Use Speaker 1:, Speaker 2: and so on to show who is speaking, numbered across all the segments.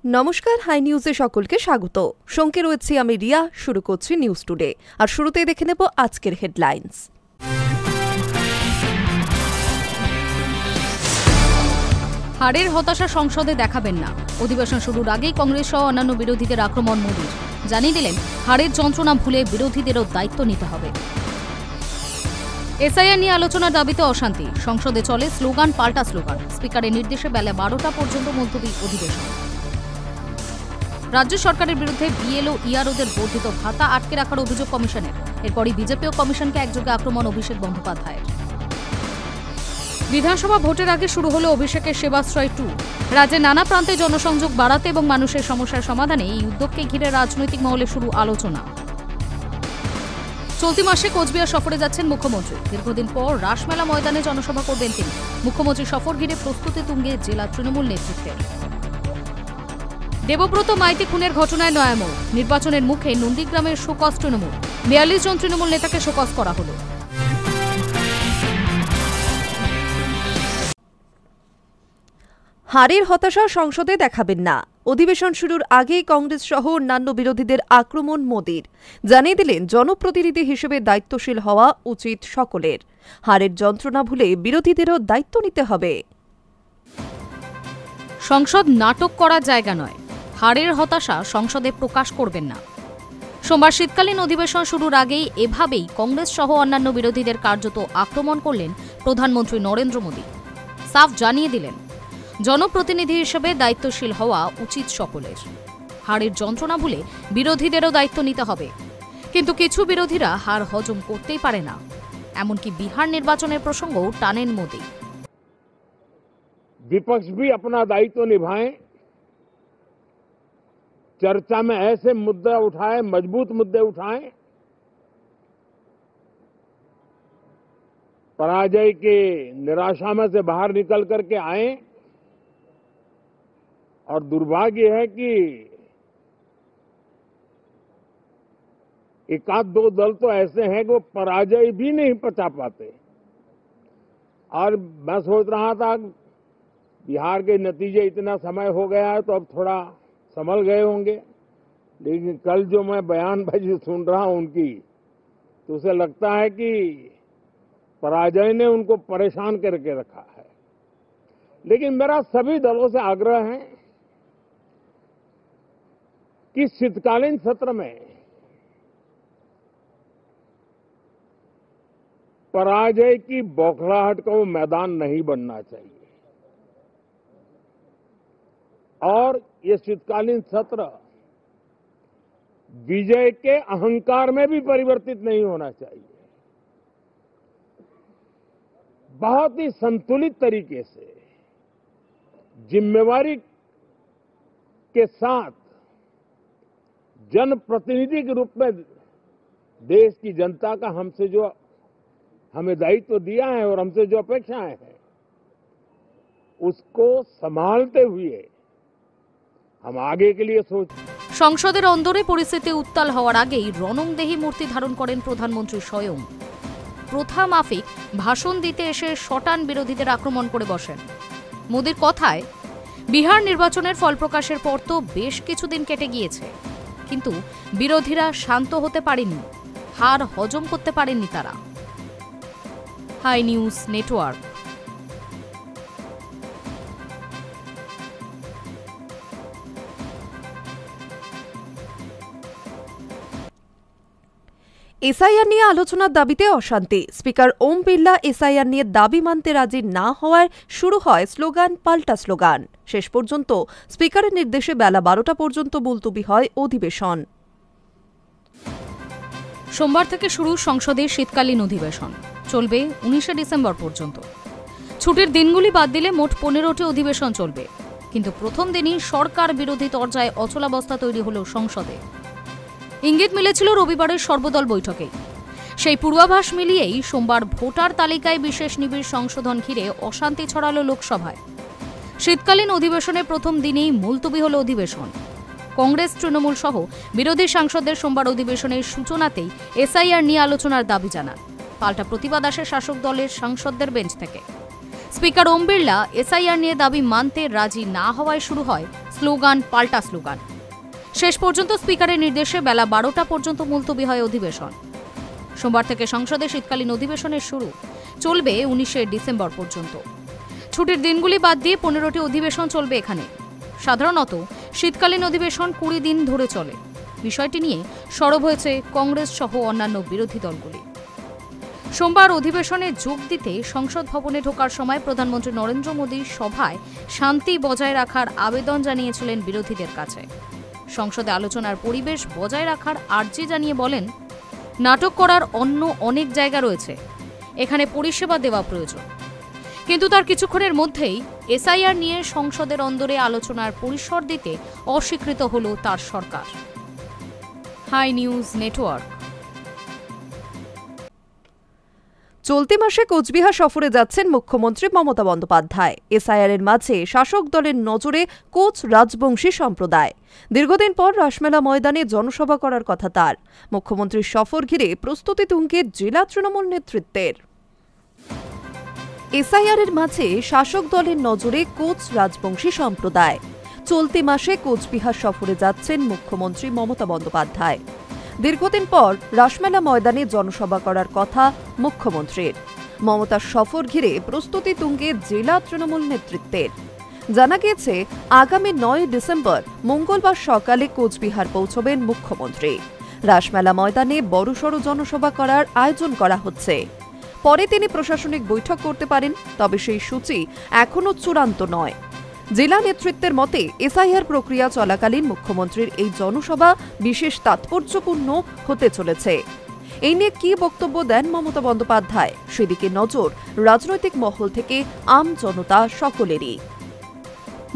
Speaker 1: নমস্কার, হাই নিউজে সকলকে স্বাগত। সঙ্গে রয়েছি আমি রিয়া। শুরু করছি নিউজ টুডে, আর শুরুতেই দেখে নেব আজকের হেডলাইন্স।
Speaker 2: হারের হতাশা সংসদে দেখাবেন না, অধিবেশন শুরুর আগেই কংগ্রেস সহ অন্যান্য বিরোধীদের আক্রমণ মোদির। জানিয়ে দিলেন হারের যন্ত্রণা ভুলে বিরোধীদেরও দায়িত্ব নিতে হবে। এসআইআর নিয়ে আলোচনার দাবিতে অশান্তি, সংসদে চলে স্লোগান পাল্টা স্লোগান। স্পিকারের নির্দেশে বেলা 12টা পর্যন্ত মুলতবি অধিবেশন। রাজ্য সরকারের বিরুদ্ধে বিএলও ইআরওদের বর্ধিত ভাতা আটকে রাখার অভিযোগ কমিশনের। এরপরই বিজেপি ও কমিশনকে একযোগে আক্রমণ অভিষেক বন্দ্যোপাধ্যায়ের। বিধানসভা ভোটের আগে শুরু হলো অভিষেকের সেবাশ্রয় 2। রাজ্যের নানা প্রান্তে জনসংযোগ বাড়াতে এবং মানুষের সমস্যার সমাধানে এই উদ্যোগকে ঘিরে রাজনৈতিক মহলে শুরু আলোচনা। চলতি মাসে কোচবিহার সফরে যাচ্ছেন মুখ্যমন্ত্রী। দীর্ঘদিন পর রাসমেলা ময়দানে জনসভা করবেন তিনি। মুখ্যমন্ত্রীর সফর ঘিরে প্রস্তুতি তুঙ্গে জেলা তৃণমূল নেতৃত্বের। দেবব্রত মাইতি খুনের ঘটনায় নয়ামোড়, নির্বাচনের মুখে নন্দীগ্রামের শোকজ তৃণমূল। 42 জন তৃণমূল নেতাকে শোকজ করা হল।
Speaker 1: হারের হতাশা সংসদে দেখাবেন না, অধিবেশন শুরুর আগেই কংগ্রেস সহ অন্যান্য বিরোধীদের আক্রমণ মোদির। জানিয়ে দিলেন জনপ্রতিনিধি হিসেবে দায়িত্বশীল হওয়া উচিত সকলের। হারের যন্ত্রণা ভুলে বিরোধীদেরও দায়িত্ব নিতে হবে।
Speaker 2: সংসদ নাটক করার জায়গা নয়, হারের হতাশা সংসদে প্রকাশ করবেন না। সোমবার শীতকালীন অধিবেশন শুরুর আগেই এভাবেই কংগ্রেস সহ অন্যান্য বিরোধীদের কার্যত আক্রমণ করলেন প্রধানমন্ত্রী নরেন্দ্র মোদী। সাফ জানিয়ে দিলেন জনপ্রতিনিধি হিসেবে দায়িত্বশীল হওয়া উচিত সকলের। হারের যন্ত্রণা ভুলে বিরোধীদেরও দায়িত্ব নিতে হবে। কিন্তু কিছু বিরোধীরা হার হজম করতেই পারে না, এমনকি বিহার নির্বাচনের প্রসঙ্গও টানেন মোদী।
Speaker 3: विपक्ष भी अपना दायित्व निभाएं, चर्चा में ऐसे मुद्दे उठाएं, मजबूत मुद्दे उठाएं, पराजय के निराशा में से बाहर निकल करके आए। और दुर्भाग्य है कि एकाध दो दल तो ऐसे हैं कि वो पराजय भी नहीं पचा पाते। और मैं सोच रहा था बिहार के नतीजे इतना समय हो गया है तो अब थोड़ा संभल गए होंगे, लेकिन कल जो मैं बयानबाजी सुन रहा हूं उनकी, तो उसे लगता है कि पराजय ने उनको परेशान करके रखा है। लेकिन मेरा सभी दलों से आग्रह है कि शीतकालीन सत्र में पराजय की बौखलाहट का वो मैदान नहीं बनना चाहिए। और ये शीतकालीन सत्र विजय के अहंकार में भी परिवर्तित नहीं होना चाहिए। बहुत ही संतुलित तरीके से जिम्मेवारी के साथ जनप्रतिनिधि के रूप में देश की जनता का हमसे जो हमें दायित्व दिया है और हमसे जो अपेक्षाएं हैं उसको संभालते हुए हम आगे के लिए सोच।
Speaker 2: সংসদের অন্দরে পরিস্থিতি উত্তাল হওয়ার আগেই রণংদেহী মূর্তি ধারণ করেন প্রধানমন্ত্রী স্বয়ং। প্রথা মাফিক ভাষণ দিতে এসে শটান বিরোধীদের আক্রমণ করে বসেন। মোদির কথায় বিহার নির্বাচনের ফল প্রকাশের পর তো বেশ কিছুদিন কেটে গিয়েছে, কিন্তু বিরোধীরা শান্ত হতে পারেননি, হার হজম করতে পারেননি তারা। High news network.
Speaker 1: এসআইআর নিয়ে আলোচনার দাবিতে অশান্তি, স্পিকার ওম বিড়লা এসআইআর নিয়ে দাবি মানতে রাজি না হওয়ায় শুরু হয় স্লোগান পাল্টা স্লোগান। শেষ পর্যন্ত স্পিকারের নির্দেশে বেলা 12টা পর্যন্ত মুলতবি হয় অধিবেশন।
Speaker 2: সোমবার থেকে শুরু সংসদের শীতকালীন অধিবেশন, চলবে 19শে ডিসেম্বর পর্যন্ত। ছুটির দিনগুলি বাদ দিলে মোট 15টি অধিবেশন চলবে। কিন্তু প্রথম দিনই সরকার বিরোধী তরজায় অচলাবস্থা তৈরি হল সংসদে। ইঙ্গিত মিলেছিল রবিবারের সর্বদল বৈঠকে। সেই পূর্বাভাস মিলিয়েই সোমবার ভোটার তালিকায় বিশেষ নিবিড় সংশোধন ঘিরে অশান্তি ছড়ালো লোকসভায়। শীতকালীন অধিবেশনের প্রথম দিনেই মুলতবি হল অধিবেশন। কংগ্রেস তৃণমূল সহ বিরোধী সাংসদদের সোমবার অধিবেশনের সূচনাতেই এসআইআর নিয়ে আলোচনার দাবি জানান। পাল্টা প্রতিবাদ আসে শাসক দলের সাংসদদের বেঞ্চ থেকে। স্পিকার ওম বিড়লা এসআইআর নিয়ে দাবি মানতে রাজি না হওয়ায় শুরু হয় স্লোগান পাল্টা স্লোগান। শেষ পর্যন্ত স্পিকারের নির্দেশে বেলা 12টা পর্যন্ত মুলতবি হয় অধিবেশন। সোমবার থেকে সংসদে শীতকালীন অধিবেশনের শুরু, চলবে 19শে ডিসেম্বর পর্যন্ত। ছুটির দিনগুলি বাদ দিয়ে 15টি অধিবেশন চলবে এখানে। সাধারণত শীতকালীন অধিবেশন 20 দিন ধরে চলে। বিষয়টি নিয়ে সরব হয়েছে কংগ্রেস সহ অন্যান্য বিরোধী দলগুলি। সোমবার অধিবেশনে যোগ দিতে সংসদ ভবনে ঢোকার সময় প্রধানমন্ত্রী নরেন্দ্র মোদী সভায় শান্তি বজায় রাখার আবেদন জানিয়েছিলেন বিরোধীদের কাছে। সংসদে আলোচনার পরিবেশ বজায় রাখার আর্জি জানিয়ে বলেন, নাটক করার অন্য অনেক জায়গা রয়েছে, এখানে পরিষেবা দেওয়া প্রয়োজন। কিন্তু তার কিছুক্ষণের মধ্যেই এসআইআর নিয়ে সংসদের অন্দরে আলোচনার পরিসর দিতে অস্বীকৃত হল তার সরকার। High news network.
Speaker 1: চলতি মাসে কোচবিহার সফরে যাচ্ছেন মুখ্যমন্ত্রী মমতা বন্দ্যোপাধ্যায়। এসআইআর এর মাঝে শাসক দলের নজরে কোচ রাজবংশী সম্প্রদায়। দীর্ঘদিন পর রাসমেলা ময়দানে জনসভা করার কথা তার। মুখ্যমন্ত্রীর সফর ঘিরে প্রস্তুতি তুঙ্গে জেলা তৃণমূল নেতৃত্বের। এসআইআর এর মাঝে শাসক দলের নজরে কোচ রাজবংশী সম্প্রদায়। চলতি মাসে কোচবিহার সফরে যাচ্ছেন মুখ্যমন্ত্রী মমতা বন্দ্যোপাধ্যায়। দীর্ঘদিন পর রাসমেলা ময়দানে জনসভা করার কথা মুখ্যমন্ত্রীর। মমতার সফর ঘিরে প্রস্তুতি তুঙ্গে জেলা তৃণমূল নেতৃত্বের। জানা গিয়েছে, আগামী 9 ডিসেম্বর মঙ্গলবার সকালে কোচবিহার পৌঁছবেন মুখ্যমন্ত্রী। রাসমেলা ময়দানে বড়সড় জনসভা করার আয়োজন করা হচ্ছে। পরে তিনি প্রশাসনিক বৈঠক করতে পারেন, তবে সেই সূচি এখনও চূড়ান্ত নয়। জেলা নেতৃত্বের মতে, এসআইআর প্রক্রিয়া চলাকালীন মুখ্যমন্ত্রীর এই জনসভা বিশেষ তাৎপর্যপূর্ণ হতে চলেছে। এই নিয়ে কি বক্তব্য দেন মমতা বন্দ্যোপাধ্যায়, সেদিকে নজর রাজনৈতিক মহল থেকে আম জনতা সকলেরই।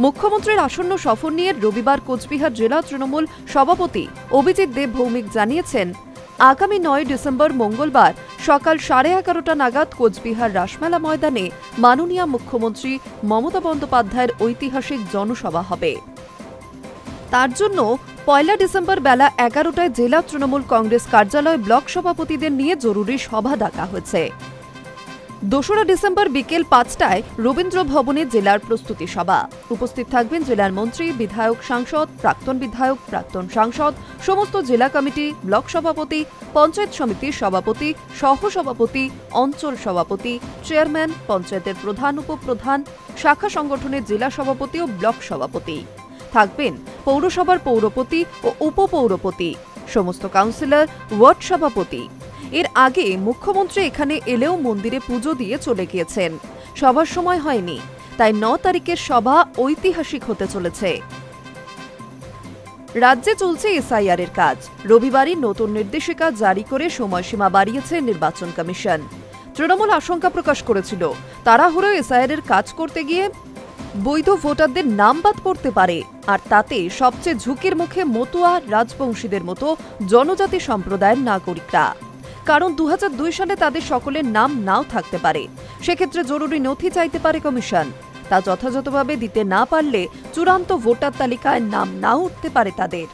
Speaker 1: মুখ্যমন্ত্রীর আসন্ন সফর নিয়ে রবিবার কোচবিহার জেলা তৃণমূল সভাপতি অভিজিৎ দেব ভৌমিক জানিয়েছেন, আগামী 9 ডিসেম্বর মঙ্গলবার সকাল 11:30 নাগাদ কোচবিহার রাসমেলা ময়দানে মাননীয় মুখ্যমন্ত্রী মমতা বন্দ্যোপাধ্যায়ের ঐতিহাসিক জনসভা হবে। তার জন্য 1 ডিসেম্বর বেলা 11টায় জেলা তৃণমূল কংগ্রেস কার্যালয় ব্লক সভাপতিদের নিয়ে জরুরি সভা ডাকা হয়েছে। 2 ডিসেম্বর বিকেল 5টায় রবীন্দ্র ভবনে জেলার প্রস্তুতি সভা। উপস্থিত থাকবেন জেলার মন্ত্রী, বিধায়ক, সাংসদ, প্রাক্তন বিধায়ক, প্রাক্তন সাংসদ, সমস্ত জেলা কমিটি, ব্লক সভাপতি, পঞ্চায়েত সমিতির সভাপতি, সহসভাপতি, অঞ্চল সভাপতি, চেয়ারম্যান, পঞ্চায়েতের প্রধান, উপপ্রধান, শাখা সংগঠনের জেলা সভাপতি ও ব্লক সভাপতি। থাকবেন পৌরসভার পৌরপতি ও উপপৌরপতি, সমস্ত কাউন্সিলর, ওয়ার্ড সভাপতি। এর আগে মুখ্যমন্ত্রী এখানে এলেও মন্দিরে পুজো দিয়ে চলে গিয়েছেন। সভার সময় হয়নি, তাই 9 তারিখের সভা ঐতিহাসিক হতে চলেছে। রাজ্যে চলছে এসআইআর এর কাজ। রবিবারই নতুন নির্দেশিকা জারি করে সময়সীমা বাড়িয়েছে নির্বাচন কমিশন। তৃণমূল আশঙ্কা প্রকাশ করেছিল, তাড়াহুড়ো এসআইআর এর কাজ করতে গিয়ে বৈধ ভোটারদের নাম বাদ পড়তে পারে, আর তাতে সবচেয়ে ঝুঁকির মুখে মতুয়া, রাজবংশীদের মতো জনজাতি সম্প্রদায়ের নাগরিকরা। কারণ 2002 সালে তাদের সকলের নাম নাও থাকতে পারে। সেক্ষেত্রে জরুরি নথি চাইতে পারে কমিশন। তা যথাযথভাবে দিতে না পারলে চূড়ান্ত ভোটার তালিকায় নাম নাও উঠতে পারে তাদের।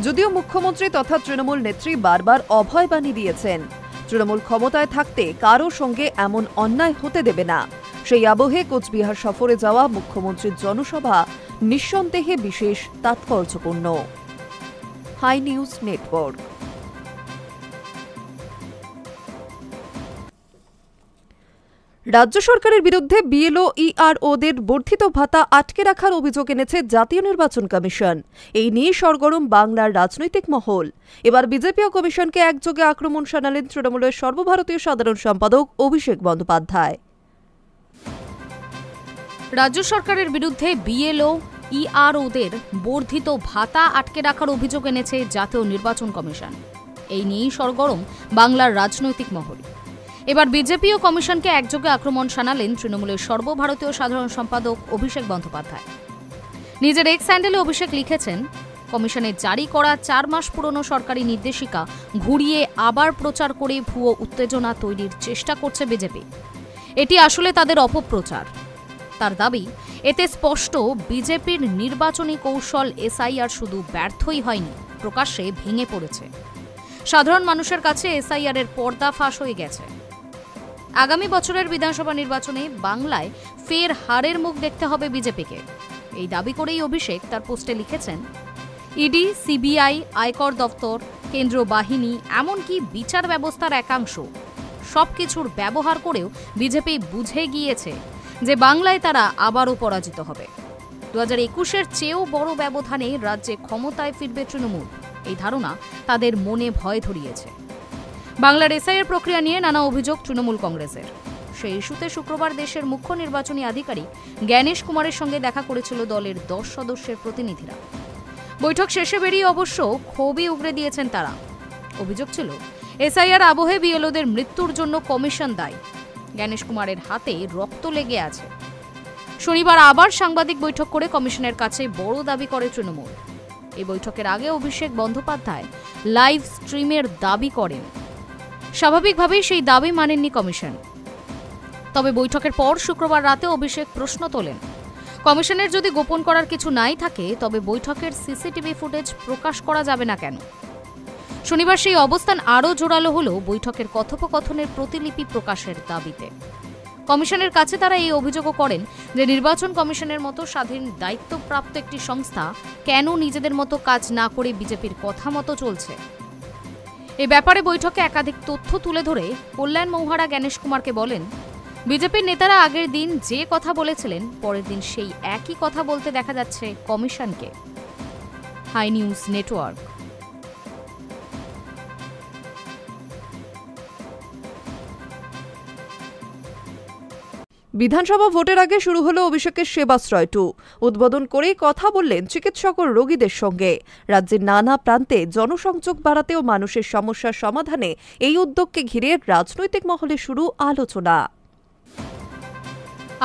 Speaker 1: যদিও মুখ্যমন্ত্রী তথা তৃণমূল নেত্রী বারবার অভয় বাণী দিয়েছেন, তৃণমূল ক্ষমতায় থাকতে কারো সঙ্গে এমন অন্যায় হতে দেবে না। সেই আবহে কোচবিহার সফরে যাওয়া মুখ্যমন্ত্রীর জনসভা নিঃসন্দেহে বিশেষ তাৎপর্যপূর্ণ। High news network. রাজ্য সরকারের বিরুদ্ধে বিএলও, ইআরওদের বর্ধিত ভাতা আটকে রাখার অভিযোগ এনেছে জাতীয় নির্বাচন কমিশন। এই নিয়ে সরগরম বাংলার রাজনৈতিক মহল। এবার বিজেপি ও কমিশনকে একযোগে আক্রমণ শানালেন তৃণমূলের সর্বভারতীয় সাধারণ সম্পাদক অভিষেক বন্দ্যোপাধ্যায়।
Speaker 2: রাজ্য সরকারের বিরুদ্ধে বিএলও, ইআরওদের বর্ধিত ভাতা আটকে রাখার অভিযোগ এনেছে জাতীয় নির্বাচন কমিশন। এই নিয়েই সরগরম বাংলার রাজনৈতিক মহল। এবার বিজেপি ও কমিশনকে একযোগে আক্রমণ শানালেন তৃণমূলের সর্বভারতীয় সাধারণ সম্পাদক অভিষেক বন্দ্যোপাধ্যায়। নিজের এক্স হ্যান্ডেলে অভিষেক লিখেছেন, কমিশনের জারি করা 4 মাস পুরনো সরকারি নির্দেশিকা ঘুরিয়ে আবার প্রচার করে ভুয়ো উত্তেজনা তৈরির চেষ্টা করছে বিজেপি। এটি আসলে তাদের অপপ্রচার। তার দাবি, এতে স্পষ্ট বিজেপির নির্বাচনী কৌশল এসআইআর শুধু ব্যর্থই হয়নি, প্রকাশ্যে ভেঙে পড়েছে। সাধারণ মানুষের কাছে এসআইআর এর পর্দা ফাঁস হয়ে গেছে। আগামী বছরের বিধানসভা নির্বাচনে বাংলায় ফের হারের মুখ দেখতে হবে বিজেপিকে। এই দাবি করেই অভিষেক তার পোস্টে লিখেছেন, ইডি, সিবিআই, আয়কর দপ্তর, কেন্দ্রীয় বাহিনী, এমনকি বিচার ব্যবস্থার একাংশ সবকিছুর ব্যবহার করেও বিজেপি বুঝে গিয়েছে যে বাংলায় তারা আবারও পরাজিত হবে। 2021-এর চেয়েও বড় ব্যবধানে রাজ্যে ক্ষমতায় ফিরবে তৃণমূল, এই ধারণা তাদের মনে ভয় ধরিয়েছে। বাংলার এসআইআর প্রক্রিয়া নিয়ে নানা অভিযোগ তৃণমূল কংগ্রেসের। সেই ইস্যুতে শুক্রবার দেশের মুখ্য নির্বাচনী আধিকারিক জ্ঞানেশ কুমারের সঙ্গে দেখা করেছিল দলের 10 সদস্যের প্রতিনিধিরা। বৈঠক শেষে বেরিয়ে অবশ্য ক্ষোভই উগরে দিয়েছেন তারা। অভিযোগ ছিল, এসআইআর আবহে বিএলওদের মৃত্যুর জন্য কমিশন দায়ী। জ্ঞানেশ কুমারের হাতে রক্ত লেগে আছে। শনিবার আবার সাংবাদিক বৈঠক করে কমিশনের কাছে বড় দাবি করে তৃণমূল। এই বৈঠকের আগে অভিষেক বন্দ্যোপাধ্যায় লাইভ স্ট্রিমের দাবি করেন। স্বাভাবিকভাবেই সেই দাবি মানেননি কমিশন। তবে বৈঠকের পর শুক্রবার রাতে অভিষেক প্রশ্ন তোলেন, কমিশনের যদি গোপন করার কিছু নাই থাকে তবে বৈঠকের সিসিটিভি ফুটেজ প্রকাশ করা যাবে না কেন? শনিবার সেই অবস্থান আরও জোরালো হল বৈঠকের কথোপকথনের প্রতিলিপি প্রকাশের দাবিতে। কমিশনের কাছে তারা এই অভিযোগও করেন যে নির্বাচন কমিশনের মতো স্বাধীন দায়িত্বপ্রাপ্ত একটি সংস্থা কেন নিজেদের মতো কাজ না করে বিজেপির কথা মতো চলছে। এই ব্যাপারে বৈঠকে একাধিক তথ্য তুলে ধরে কল্যাণ মৌহারা জ্ঞানেশ কুমারকে বলেন, বিজেপির নেতারা আগের দিন যে কথা বলেছিলেন পরের দিন সেই একই কথা বলতে দেখা যাচ্ছে কমিশনকে। High news network.
Speaker 1: বিধানসভা ভোটের আগে শুরু হলো অভিষেকের সেবাশ্রয় 2। উদ্বোধন করেই কথা বললেন চিকিৎসক ও রোগীদের সঙ্গে। রাজ্যের নানা প্রান্তে জনসংযোগ বাড়াতে ও মানুষের সমস্যার সমাধানে এই উদ্যোগকে ঘিরে রাজনৈতিক মহলে শুরু আলোচনা।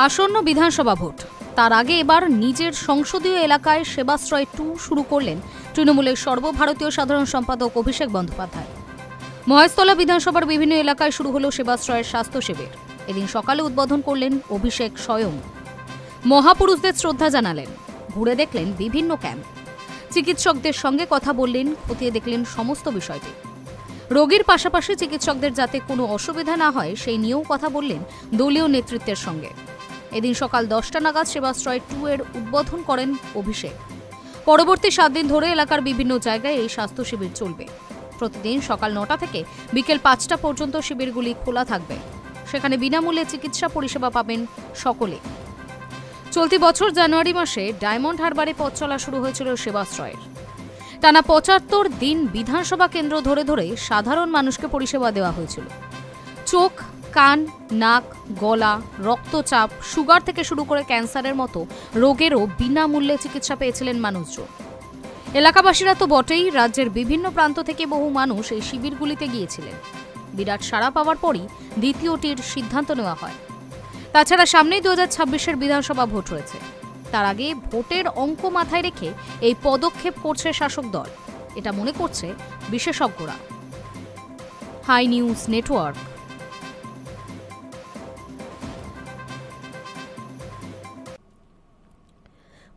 Speaker 2: আসন্ন বিধানসভা ভোট, তার আগে এবার নিজের সংসদীয় এলাকায় সেবাশ্রয় 2 শুরু করলেন তৃণমূলের সর্বভারতীয় সাধারণ সম্পাদক অভিষেক বন্দ্যোপাধ্যায়। মহেশতলা বিধানসভার বিভিন্ন এলাকায় শুরু হলো সেবাশ্রয়ের স্বাস্থ্য শিবির। এদিন সকালে উদ্বোধন করলেন অভিষেক স্বয়ং। মহাপুরুষদের শ্রদ্ধা জানালেন, ঘুরে দেখলেন বিভিন্ন ক্যাম্প, চিকিৎসকদের সঙ্গে কথা বললেন, খতিয়ে দেখলেন সমস্ত বিষয়টি। রোগীর পাশাপাশি চিকিৎসকদের যাতে কোনো অসুবিধা না হয় সেই নিয়েও কথা বললেন দলীয় নেতৃত্বের সঙ্গে। এদিন সকাল 10টা নাগাদ সেবাশ্রয় 2 এর উদ্বোধন করেন অভিষেক। পরবর্তী 7 দিন ধরে এলাকার বিভিন্ন জায়গায় এই স্বাস্থ্য শিবির চলবে। প্রতিদিন সকাল 9টা থেকে বিকেল 5টা পর্যন্ত শিবিরগুলি খোলা থাকবে। সেখানে বিনামূল্যে চিকিৎসা পরিষেবা পাবেন সকলে। চলতি বছর জানুয়ারি মাসে ডায়মন্ড হারবারে পথ চলা শুরু হয়েছিল সেবাশ্রয়ের। টানা 75 দিন বিধানসভা কেন্দ্র ধরে ধরে সাধারণ মানুষকে পরিষেবা দেওয়া হয়েছিল। চোখ, কান, নাক, গলা, রক্তচাপ, সুগার থেকে শুরু করে ক্যান্সারের মতো রোগেরও বিনামূল্যে চিকিৎসা পেয়েছিলেন মানুষজন। এলাকাবাসীরা তো বটেই, রাজ্যের বিভিন্ন প্রান্ত থেকে বহু মানুষ এই শিবিরগুলিতে গিয়েছিলেন। বিরাট সাড়া পাওয়ার পরই দ্বিতীয়টির সিদ্ধান্ত নেওয়া হয়। তাছাড়া সামনেই 2026-এর বিধানসভা ভোট রয়েছে। তার আগে ভোটের অঙ্ক মাথায় রেখে এই পদক্ষেপ করছে শাসক দল, এটা মনে করছে বিশেষজ্ঞরা। High news network.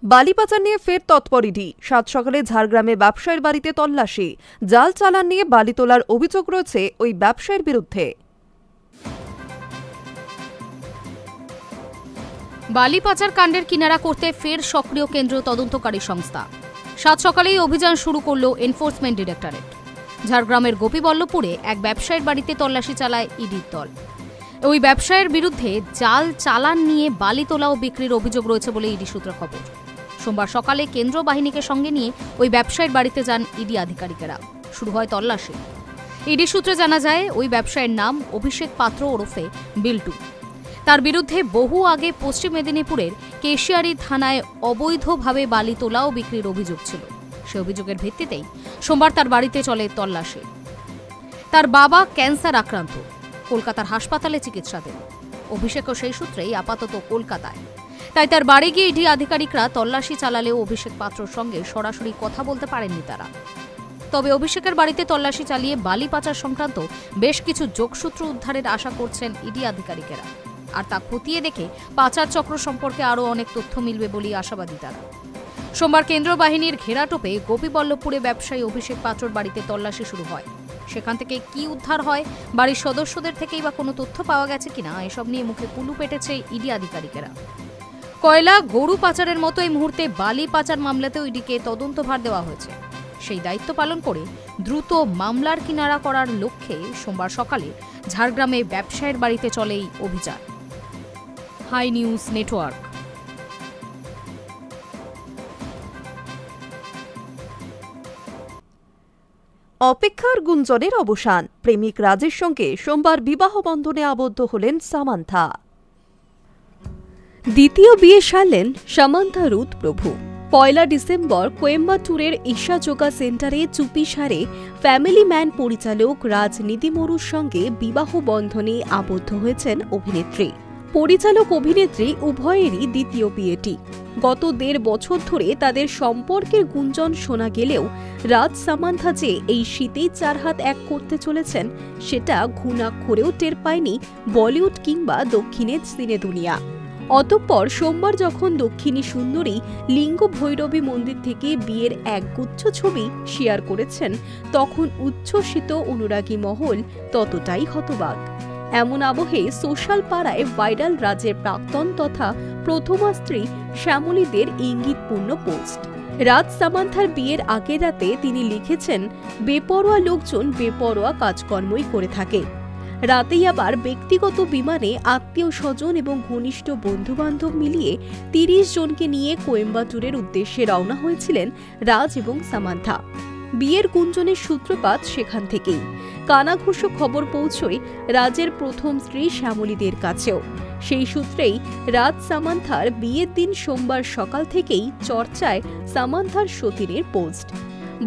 Speaker 1: বালি পাচার নিয়ে ফের তৎপর ইডি। সাত সকালে ঝাড়গ্রামে ব্যবসায়ীর বাড়িতে তল্লাশি। জাল চালান নিয়ে বালি তোলার অভিযোগ রয়েছে ওই ব্যবসায়ীর বিরুদ্ধে।
Speaker 2: বালি পাচার কাণ্ডের কিনারা করতে ফের সক্রিয় কেন্দ্রীয় তদন্তকারী সংস্থা। সাত সকালেই অভিযান শুরু করল এনফোর্সমেন্ট ডিরেক্টরেট। ঝাড়গ্রামের গোপীবল্লভপুরে এক ব্যবসায়ীর বাড়িতে তল্লাশি চালায় ইডির দল। ওই ব্যবসায়ীর বিরুদ্ধে জাল চালান নিয়ে বালি তোলা ও বিক্রির অভিযোগ রয়েছে বলে ইডি সূত্রে খবর। সোমবার সকালে কেন্দ্র বাহিনীকে সঙ্গে নিয়ে ওই ব্যবসায়ীর বাড়িতে যান ইডি আধিকারিকেরা। শুরু হয় তল্লাশি। ইডি সূত্রে জানা যায় ওই ব্যবসায়ীর নাম অভিষেক পাত্র ওরফে বিল্টু। তার বিরুদ্ধে বহু আগে পশ্চিম মেদিনীপুরের কেশিয়ারি থানায় অবৈধভাবে বালি তোলা ও বিক্রির অভিযোগ ছিল। সে অভিযোগের ভিত্তিতেই সোমবার তার বাড়িতে চলে তল্লাশি। তার বাবা ক্যান্সার আক্রান্ত, কলকাতার হাসপাতালে চিকিৎসাধীন। অভিষেকও সেই সূত্রেই আপাতত কলকাতায়। তাই তার বাড়ি গিয়ে ইডি আধিকারিকরা তল্লাশি চালালেও অভিষেক পাত্রর সঙ্গে সরাসরি কথা বলতে পারেননি তারা। তবে অভিষেকের বাড়িতে তল্লাশি চালিয়ে বালি পাচার সংক্রান্ত বেশ কিছু যোগসূত্র উদ্ধারের আশা করছেন ইডি আধিকারিকেরা। আর তা খতিয়ে দেখে পাচার চক্র সম্পর্কে আরও অনেক তথ্য মিলবে বলেই আশাবাদী তারা। সোমবার কেন্দ্র বাহিনীর ঘেরাটোপে গোপীবল্লভপুরে ব্যবসায়ী অভিষেক পাত্রর বাড়িতে তল্লাশি শুরু হয়। সেখান থেকে কি উদ্ধার হয়, বাড়ির সদস্যদের থেকেই বা কোনো তথ্য পাওয়া গেছে কিনা, এসব নিয়ে মুখে কুলু পেটেছে ইডি আধিকারিকেরা। কয়লা গরু পাচারের মতো এই মুহূর্তে বালি পাচার মামলাতেও ইডিকে তদন্তভার দেওয়া হয়েছে। সেই দায়িত্ব পালন করে দ্রুত মামলার কিনারা করার লক্ষ্যে সোমবার সকালে ঝাড়গ্রামে ব্যবসায়ীর বাড়িতে চলে এই অভিযান। High news network.
Speaker 1: অপেক্ষার গুঞ্জনের অবসান, প্রেমিক রাজের সঙ্গে সোমবার বিবাহ বন্ধনে আবদ্ধ হলেন সামান্থা। দ্বিতীয় বিয়ে সারলেন সামান্থা রুথ প্রভু। 1 ডিসেম্বর কোয়েম্বাটুরের ঈশা যোগা সেন্টারে চুপিসারে ফ্যামিলি ম্যান পরিচালক রাজ নিদিমরুর সঙ্গে বিবাহ বন্ধনে আবদ্ধ হয়েছেন অভিনেত্রী। পরিচালক অভিনেত্রী উভয়েরই দ্বিতীয় বিয়েটি। গত 1.5 বছর ধরে তাদের সম্পর্কের গুঞ্জন শোনা গেলেও রাজ সামান্থা যে এই শীতেই 4 হাত এক করতে চলেছেন সেটা ঘুণাক্ষরেও টের পায়নি বলিউড কিংবা দক্ষিণের সিনে দুনিয়া। অতঃপর সোমবার যখন দক্ষিণী সুন্দরী লিঙ্গ ভৈরবী মন্দির থেকে বিয়ের একগুচ্ছ ছবি শেয়ার করেছেন, তখন উচ্ছ্বসিত অনুরাগী মহল ততটাই হতবাক। এমন আবহে সোশ্যাল পাড়ায় ভাইরাল রাজের প্রাক্তন তথা প্রথমা স্ত্রী শ্যামলীদের ইঙ্গিতপূর্ণ পোস্ট। রাজ সামান্থার বিয়ের আগের রাতে তিনি লিখেছেন, বেপরোয়া লোকজন বেপরোয়া কাজকর্মই করে থাকে। রাতেই আবার ব্যক্তিগত বিমানে আত্মীয় স্বজন এবং ঘনিষ্ঠ বন্ধুবান্ধব মিলিয়ে 30 জনকে নিয়ে কোয়েম্বাটুরের উদ্দেশ্যে রওনা হয়েছিলেন রাজ এবং সামান্থা। বিয়ের গুঞ্জনের সূত্রপাত সেখান থেকেই। কানাঘুষো খবর পৌঁছয় রাজের প্রথম স্ত্রী শ্যামলীদের কাছেও। সেই সূত্রেই রাজ সামান্থার বিয়ের দিন সোমবার সকাল থেকেই চর্চায় সামান্থার সতীনের পোস্ট।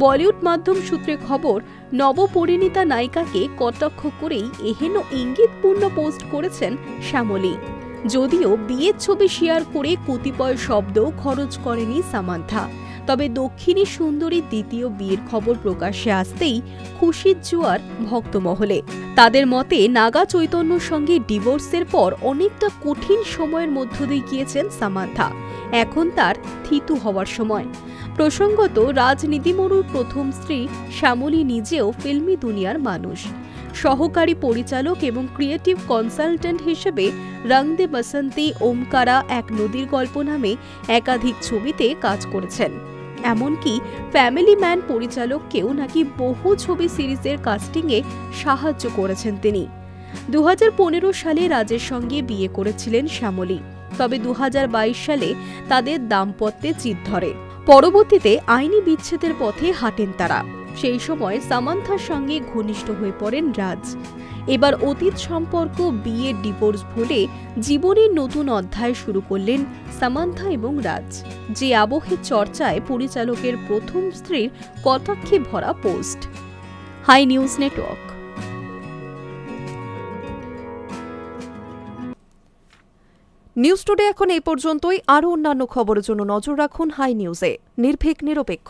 Speaker 1: বলিউড মাধ্যম সূত্রে খবর, নবপরিণীতা নায়িকাকে কটাক্ষ করেই এহেন ইঙ্গিতপূর্ণ পোস্ট করেছেন শ্যামলী। যদিও বিয়ের ছবি শেয়ার করে কতিপয় শব্দও খরচ করেনি সামান্থা, তবে দক্ষিণী সুন্দরী দ্বিতীয় বিয়ের খবর প্রকাশ্যে আসতেই খুশির জোয়ার ভক্তমহলে। তাদের মতে নাগা চৈতন্যর সঙ্গে ডিভোর্সের পর অনেকটা কঠিন সময়ের মধ্য দিয়ে গিয়েছেন সামান্থা। এখন তার থিতু হওয়ার সময়। প্রসঙ্গত, রাজ নিদিমরুর প্রথম স্ত্রী শ্যামলী নিজেও ফিল্মি দুনিয়ার মানুষ। সহকারী পরিচালক এবং ক্রিয়েটিভ কনসালটেন্ট হিসেবে রং দে বসন্তি, ওমকারা, এক নদীর গল্প নামে একাধিক ছবিতে কাজ করেছেন। এমনকি ফ্যামিলি ম্যান পরিচালককেও নাকি বহু ছবি সিরিজের কাস্টিংয়ে সাহায্য করেছেন তিনি। 2015 সালে রাজের সঙ্গে বিয়ে করেছিলেন শ্যামলী, তবে 2022 সালে তাদের দাম্পত্যে চিত ধরে। পরবর্তীতে আইনি বিচ্ছেদের পথে হাঁটেন তারা। সেই সময় সামান্থার সঙ্গে ঘনিষ্ঠ হয়ে পড়েন রাজ। এবার অতীত সম্পর্ক, বিয়ে, ডিভোর্স ভুলে জীবনের নতুন অধ্যায় শুরু করলেন সামান্থা এবং রাজ। যে আবহে চর্চায় পরিচালকের প্রথম স্ত্রীর কটাক্ষে ভরা post. High news network. News today এখন এই পর্যন্তই। আরও অন্যান্য খবরের জন্য নজর রাখুন হাই নিউজে। নির্ভীক, নিরপেক্ষ।